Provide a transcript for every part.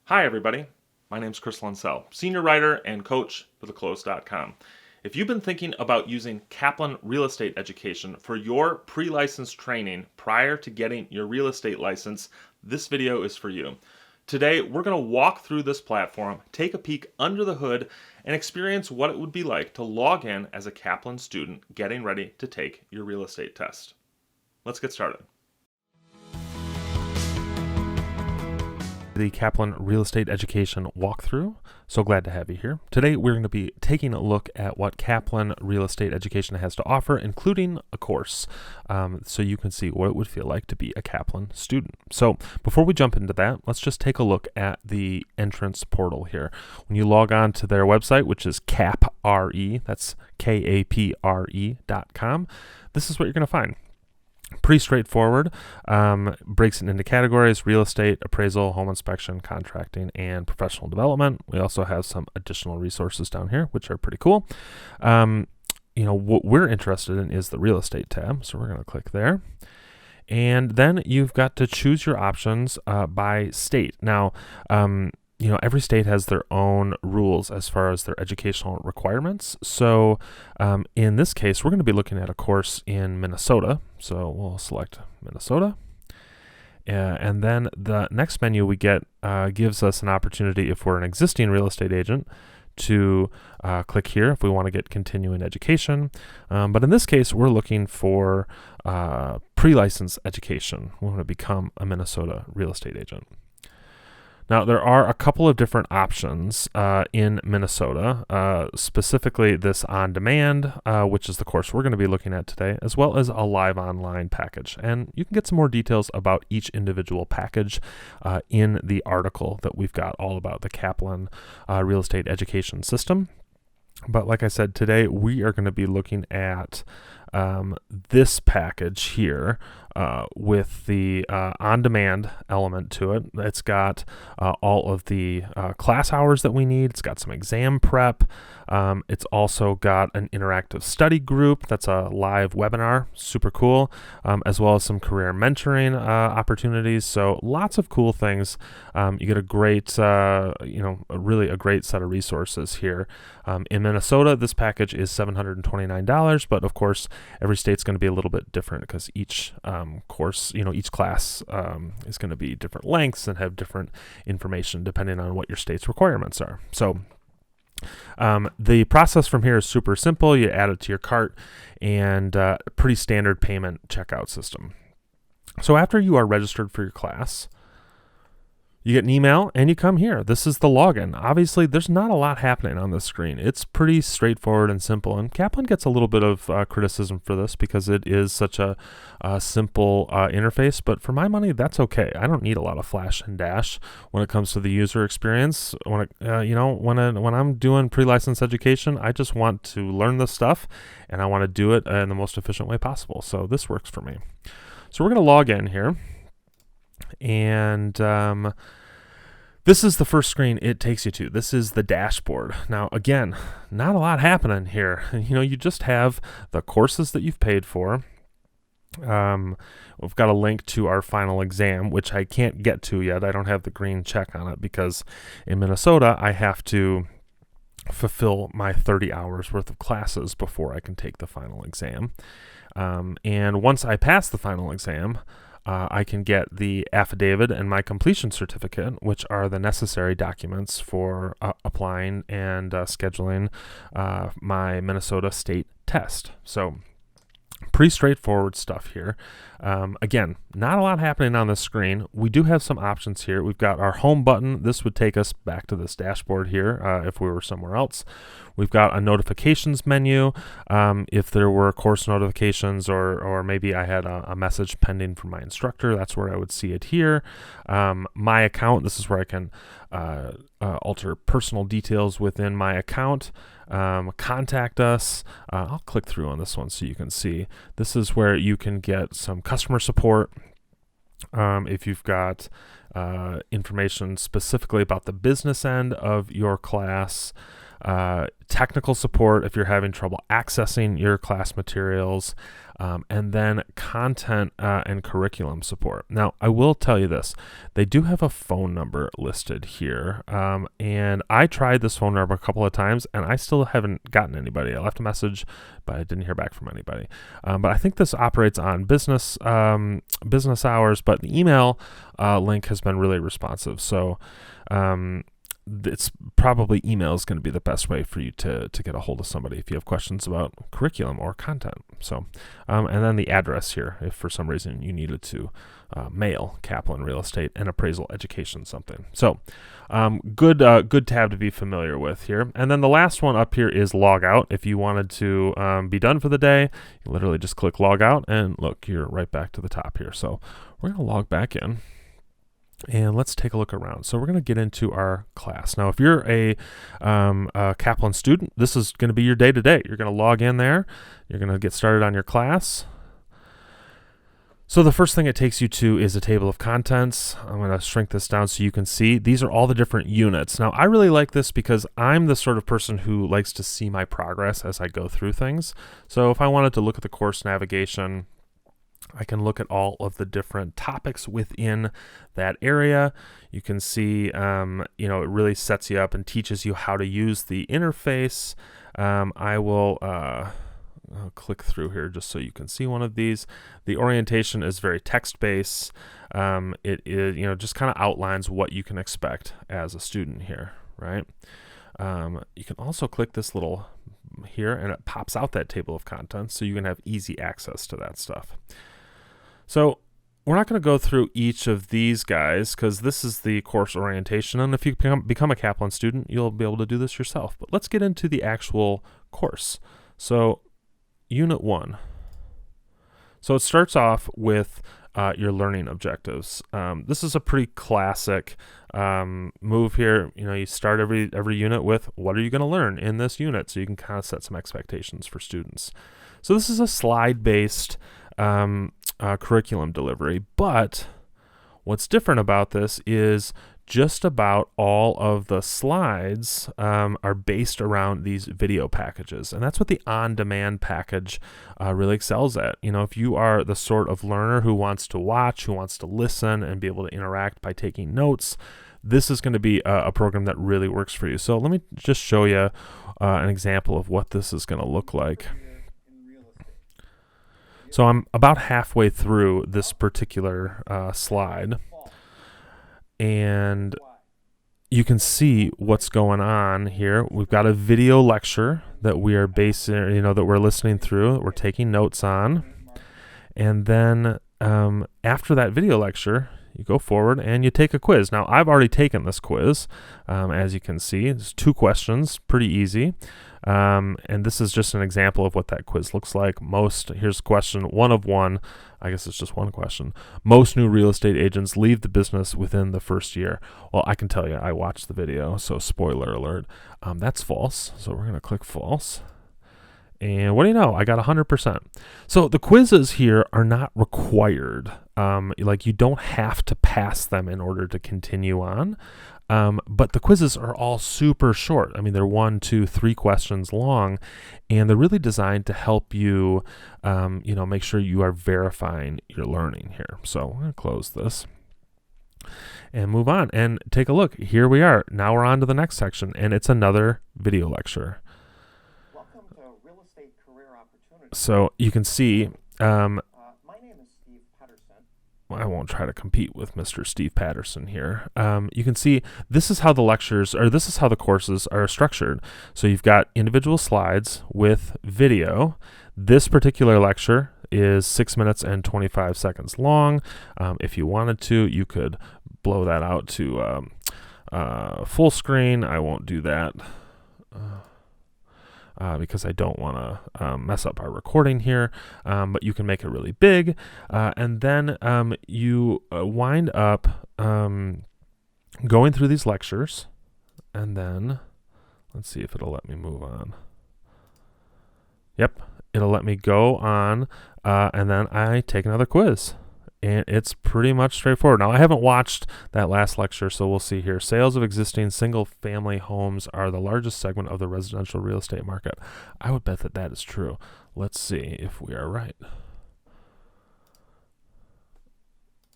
Hi, everybody. My name is Chris Linsell, senior writer and coach for theclose.com. If you've been thinking about using Kaplan Real Estate Education for your pre-licensed training prior to getting your real estate license, this video is for you. Today, we're going to walk through this platform, take a peek under the hood, and experience what it would be like to log in as a Kaplan student getting ready to take your real estate test. Let's get started. The Kaplan Real Estate Education walkthrough. So glad to have you here. Today we're going to be taking a look at what Kaplan Real Estate Education has to offer, including a course, so you can see what it would feel like to be a Kaplan student. So before we jump into that, let's just take a look at the entrance portal here. When you log on to their website, which is KAPRE, that's KAPRE.com, this is what you're going to find. Pretty straightforward. Breaks it into categories: real estate, appraisal, home inspection, contracting, and professional development. We also have some additional resources down here, which are pretty cool. What we're interested in is the real estate tab, so we're going to click there. And then you've got to choose your options by state. Now, every state has their own rules as far as their educational requirements. So in this case, we're going to be looking at a course in Minnesota. So we'll select Minnesota. And then the next menu we get gives us an opportunity, if we're an existing real estate agent, to click here if we want to get continuing education. But in this case, we're looking for pre-license education. We want to become a Minnesota real estate agent. Now, there are a couple of different options in Minnesota, specifically this on-demand, which is the course we're going to be looking at today, as well as a live online package. And you can get some more details about each individual package in the article that we've got all about the Kaplan Real Estate Education System. But like I said, today we are going to be looking at this package here with the on-demand element to it. It's got all of the class hours that we need. It's got some exam prep. It's also got an interactive study group. That's a live webinar, super cool, as well as some career mentoring opportunities. So lots of cool things. You get a great, really a great set of resources here. In Minnesota, this package is $729, but of course, every state's going to be a little bit different because each course, each class is going to be different lengths and have different information depending on what your state's requirements are. So the process from here is super simple. You add it to your cart, and pretty standard payment checkout system. So after you are registered for your class, you get an email and you come here. This is the login. Obviously, there's not a lot happening on this screen. It's pretty straightforward and simple. And Kaplan gets a little bit of criticism for this because it is such a simple interface. But for my money, that's okay. I don't need a lot of flash and dash when it comes to the user experience. When I'm doing pre-license education, I just want to learn this stuff and I want to do it in the most efficient way possible. So this works for me. So we're going to log in here. And this is the first screen it takes you to. This is the dashboard. Now, again, not a lot happening here. You just have the courses that you've paid for. We've got a link to our final exam, which I can't get to yet. I don't have the green check on it because in Minnesota, I have to fulfill my 30 hours worth of classes before I can take the final exam. And once I pass the final exam, I can get the affidavit and my completion certificate, which are the necessary documents for applying and scheduling my Minnesota state test. So pretty straightforward stuff here. Again, not a lot happening on the screen. We do have some options here. We've got our home button. This would take us back to this dashboard here if we were somewhere else. We've got a notifications menu. If there were course notifications or maybe I had a message pending from my instructor, that's where I would see it here. My account, this is where I can alter personal details within my account. Contact us. I'll click through on this one so you can see. This is where you can get some customer support. If you've got information specifically about the business end of your class, technical support if you're having trouble accessing your class materials, and then content and curriculum support. Now, I will tell you this. They do have a phone number listed here, and I tried this phone number a couple of times, and I still haven't gotten anybody. I left a message, but I didn't hear back from anybody. But I think this operates on business hours, but the email link has been really responsive. So it's probably email is going to be the best way for you to get a hold of somebody if you have questions about curriculum or content. So, and then the address here, if for some reason you needed to mail Kaplan Real Estate and Appraisal Education something. So, good tab to be familiar with here. And then the last one up here is log out. If you wanted to be done for the day, you literally just click log out, and look, you're right back to the top here. So we're going to log back in. And let's take a look around. So we're going to get into our class. Now, if you're a Kaplan student, this is going to be your day-to-day. You're going to log in there. You're going to get started on your class. So the first thing it takes you to is a table of contents. I'm going to shrink this down so you can see. These are all the different units. Now, I really like this because I'm the sort of person who likes to see my progress as I go through things. So if I wanted to look at the course navigation, I can look at all of the different topics within that area. You can see, it really sets you up and teaches you how to use the interface. I will I'll click through here just so you can see one of these. The orientation is very text-based. It is, just kind of outlines what you can expect as a student here, right? You can also click this little here, and it pops out that table of contents, so you can have easy access to that stuff. So we're not going to go through each of these guys because this is the course orientation, and if you become a Kaplan student, you'll be able to do this yourself. But let's get into the actual course. So Unit 1. So it starts off with your learning objectives. This is a pretty classic move here. You start every unit with what are you going to learn in this unit, so you can kind of set some expectations for students. So this is a slide-based curriculum delivery, but what's different about this is just about all of the slides are based around these video packages, and that's what the on-demand package really excels at. If you are the sort of learner who wants to watch, who wants to listen and be able to interact by taking notes, this is going to be a program that really works for you. So let me just show you an example of what this is going to look like. So I'm about halfway through this particular slide, and you can see what's going on here. We've got a video lecture that we are that we're listening through, that we're taking notes on, and then after that video lecture, you go forward and you take a quiz. Now, I've already taken this quiz, as you can see. There's 2 questions, pretty easy. And this is just an example of what that quiz looks like. Here's question 1 of 1. I guess it's just one question. Most new real estate agents leave the business within the first year. Well, I can tell you, I watched the video, so spoiler alert. That's false. So we're going to click false. And what do you know? I got 100%. So the quizzes here are not required. You don't have to pass them in order to continue on. But the quizzes are all super short. I mean, they're 1, 2, 3 questions long, and they're really designed to help you, make sure you are verifying your learning here. So I'm going to close this and move on and take a look. Here we are. Now we're on to the next section, and it's another video lecture. Welcome to Real Estate Career Opportunities. So you can see, my name is Steve Patterson. I won't try to compete with Mr. Steve Patterson here. You can see this is how this is how the courses are structured. So you've got individual slides with video. This particular lecture is 6 minutes and 25 seconds long. If you wanted to, you could blow that out to full screen. I won't do that because I don't want to mess up our recording here, but you can make it really big, and then you wind up going through these lectures, and then let's see if it'll let me move on. Yep, it'll let me go on, and then I take another quiz. and it's pretty much straightforward. Now, I haven't watched that last lecture, so we'll see here. Sales of existing single-family homes are the largest segment of the residential real estate market. I would bet that is true. Let's see if we are right.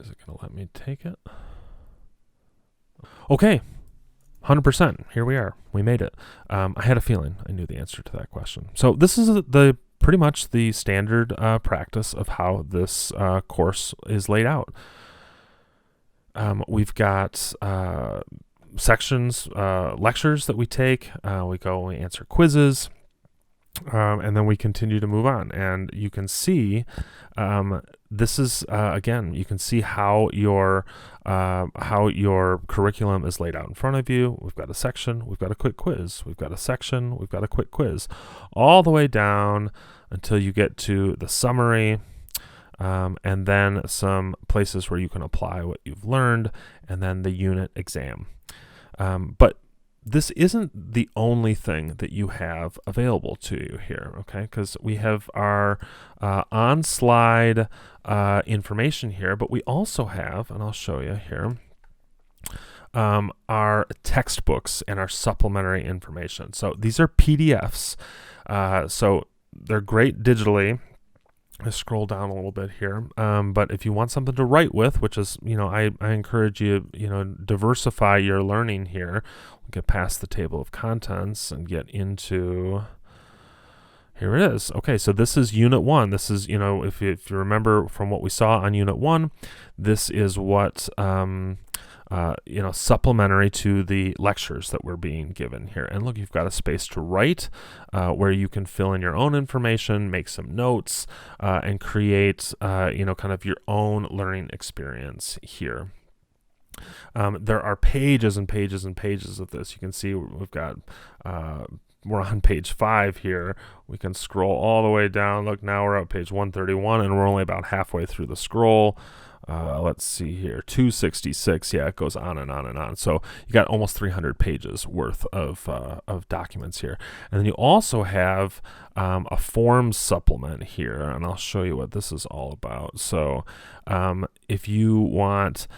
Is it going to let me take it? Okay, 100%. Here we are. We made it. I had a feeling I knew the answer to that question. So this is the pretty much the standard practice of how this course is laid out. We've got sections, lectures that we take. We go and we answer quizzes. And then we continue to move on, and you can see this is again, you can see how your curriculum is laid out in front of you. We've got a section, we've got a quick quiz, we've got a section, we've got a quick quiz, all the way down until you get to the summary, and then some places where you can apply what you've learned, and then the unit exam. But this isn't the only thing that you have available to you here, okay? Because we have our on-slide information here, but we also have, and I'll show you here, our textbooks and our supplementary information. So these are PDFs, so they're great digitally. I scroll down a little bit here, but if you want something to write with, which is, I encourage you, diversify your learning here. We'll get past the table of contents and get into, here it is. Okay, so this is Unit 1. This is, if you remember from what we saw on Unit 1, this is what, supplementary to the lectures that we're being given here. And look, you've got a space to write where you can fill in your own information, make some notes, and create, kind of your own learning experience here. There are pages and pages and pages of this. You can see we've got, we're on page 5 here. We can scroll all the way down. Look, now we're at page 131, and we're only about halfway through the scroll. Let's see here, 266. Yeah, it goes on and on and on. So you got almost 300 pages worth of documents here. And then you also have a forms supplement here, and I'll show you what this is all about. So if you want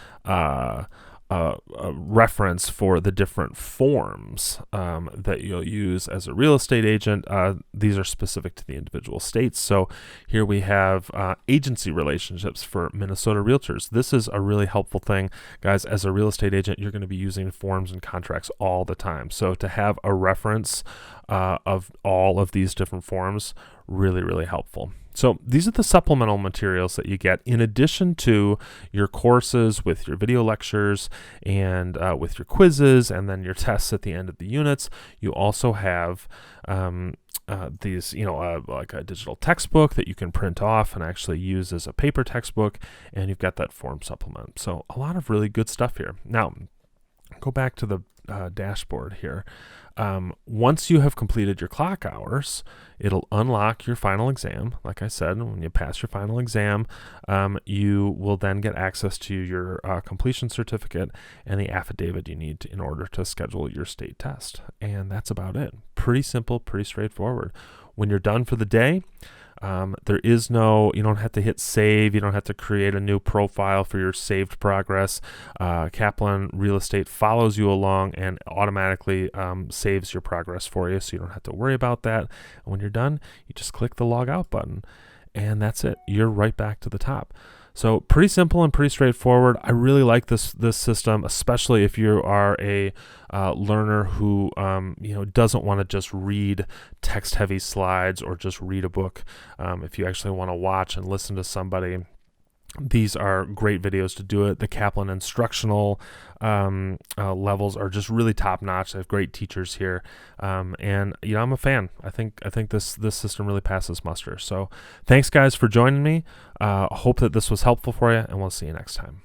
a reference for the different forms that you'll use as a real estate agent. These are specific to the individual states. So here we have agency relationships for Minnesota realtors. This is a really helpful thing, guys. As a real estate agent, you're going to be using forms and contracts all the time. So to have a reference of all of these different forms, really, really helpful. So these are the supplemental materials that you get in addition to your courses with your video lectures and with your quizzes and then your tests at the end of the units. You also have these, like a digital textbook that you can print off and actually use as a paper textbook, and you've got that form supplement. So a lot of really good stuff here. Now, go back to the dashboard here. Once you have completed your clock hours, it'll unlock your final exam. Like I said, when you pass your final exam, you will then get access to your completion certificate and the affidavit you need in order to schedule your state test. And that's about it. Pretty simple, pretty straightforward. When you're done for the day, there is no, you don't have to hit save. You don't have to create a new profile for your saved progress. Kaplan Real Estate follows you along and automatically saves your progress for you, so you don't have to worry about that. And when you're done, you just click the log out button, and that's it. You're right back to the top. So pretty simple and pretty straightforward. I really like this system, especially if you are a learner who doesn't want to just read text-heavy slides or just read a book. If you actually want to watch and listen to somebody, these are great videos to do it. The Kaplan instructional levels are just really top notch. They have great teachers here, and I'm a fan. I think this system really passes muster. So thanks, guys, for joining me. Hope that this was helpful for you, and we'll see you next time.